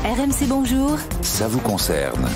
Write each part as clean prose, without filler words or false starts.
RMC Bonjour. Ça vous concerne.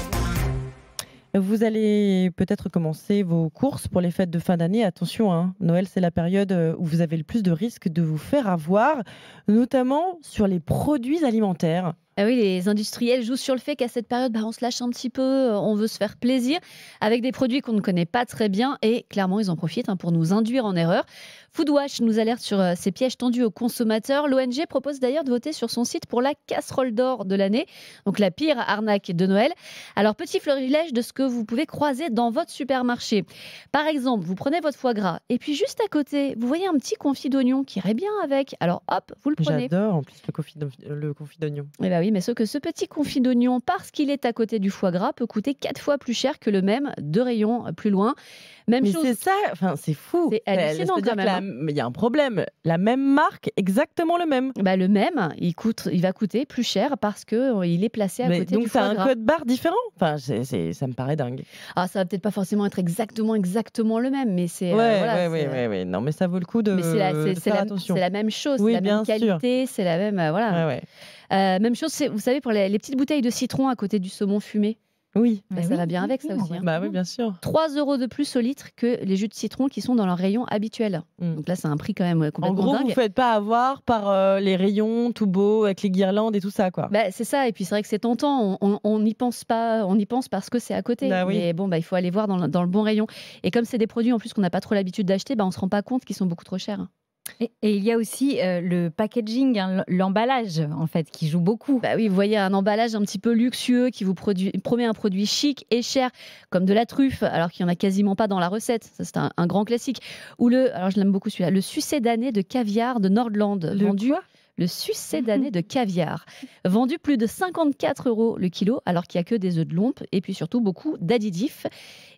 Vous allez peut-être commencer vos courses pour les fêtes de fin d'année. Attention, Noël, c'est la période où vous avez le plus de risques de vous faire avoir, notamment sur les produits alimentaires. Ah oui, les industriels jouent sur le fait qu'à cette période, on se lâche un petit peu, on veut se faire plaisir avec des produits qu'on ne connaît pas très bien et clairement, ils en profitent pour nous induire en erreur. Foodwatch nous alerte sur ces pièges tendus aux consommateurs. L'ONG propose d'ailleurs de voter sur son site pour la casserole d'or de l'année, donc la pire arnaque de Noël. Alors, petit florilège de ce que vous pouvez croiser dans votre supermarché. Par exemple, vous prenez votre foie gras et puis juste à côté, vous voyez un petit confit d'oignon qui irait bien avec. Alors hop, vous le prenez. J'adore en plus le confit d'oignon. Eh ben oui, mais sauf que ce petit confit d'oignon, parce qu'il est à côté du foie gras, peut coûter 4 fois plus cher que le même 2 rayons plus loin. Même Mais chose. c'est ça, c'est fou. C'est hallucinant C'est-à-dire quand même. mais il y a un problème. La même marque, exactement le même. Le même, il va coûter plus cher parce qu'il est placé à côté donc du ça foie a un gras. code barre différent. Enfin, ça me paraît dingue. Ah, ça va peut-être pas forcément être exactement le même, mais c'est Ouais. Non, mais ça vaut le coup de mais faire attention. c'est la même chose, Oui, c'est la bien même qualité, c'est la même Ouais. même chose. Vous savez, pour les petites bouteilles de citron à côté du saumon fumé, Oui. ça va bien avec ça aussi. Bah oui, bien sûr. 3 € de plus au litre que les jus de citron qui sont dans leur rayon habituel. Mm. Donc là, c'est un prix quand même En complètement gros, vous dingue. ne faites pas avoir par les rayons tout beaux avec les guirlandes et tout ça, quoi. C'est ça, et puis c'est vrai que c'est tentant, on n'y pense pas, on y pense parce que c'est à côté. Bah oui. Mais il faut aller voir dans le bon rayon. Et comme c'est des produits en plus qu'on n'a pas trop l'habitude d'acheter, on ne se rend pas compte qu'ils sont beaucoup trop chers. Et il y a aussi le packaging, l'emballage, en fait, qui joue beaucoup. Oui, vous voyez un emballage un petit peu luxueux qui vous promet un produit chic et cher, comme de la truffe, alors qu'il n'y en a quasiment pas dans la recette. Ça, c'est un grand classique. Ou alors je l'aime beaucoup celui-là, le succédané de caviar de Nordland, vendu. Le succédané de caviar, vendu plus de 54 € le kilo, alors qu'il n'y a que des œufs de lompe et puis surtout beaucoup d'additifs.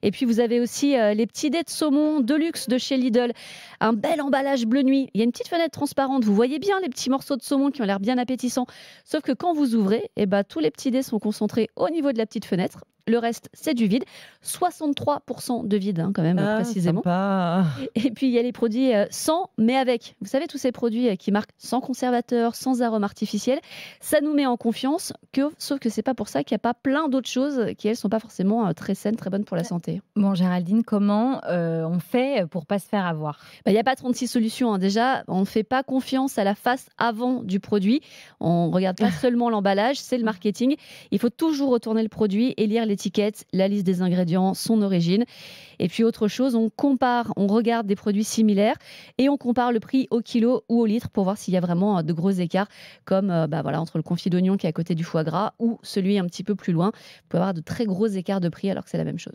Et puis vous avez aussi les petits dés de saumon de luxe de chez Lidl, un bel emballage bleu nuit. Il y a une petite fenêtre transparente, vous voyez bien les petits morceaux de saumon qui ont l'air bien appétissants. Sauf que quand vous ouvrez, tous les petits dés sont concentrés au niveau de la petite fenêtre. Le reste, c'est du vide. 63% de vide, quand même, précisément. Sympa. Et puis, il y a les produits sans, mais avec. Vous savez, tous ces produits qui marquent sans conservateur, sans arôme artificiel, ça nous met en confiance, sauf que c'est pas pour ça qu'il n'y a pas plein d'autres choses qui, elles, sont pas forcément très saines, très bonnes pour la santé. Bon, Géraldine, comment on fait pour pas se faire avoir ? Il n'y a pas 36 solutions. Déjà, on ne fait pas confiance à la face avant du produit. On ne regarde pas seulement l'emballage, c'est le marketing. Il faut toujours retourner le produit et lire l'étiquette, la liste des ingrédients, son origine. Et puis autre chose, on regarde des produits similaires et on compare le prix au kilo ou au litre pour voir s'il y a vraiment de gros écarts, comme entre le confit d'oignon qui est à côté du foie gras ou celui un petit peu plus loin. Vous pouvez avoir de très gros écarts de prix alors que c'est la même chose.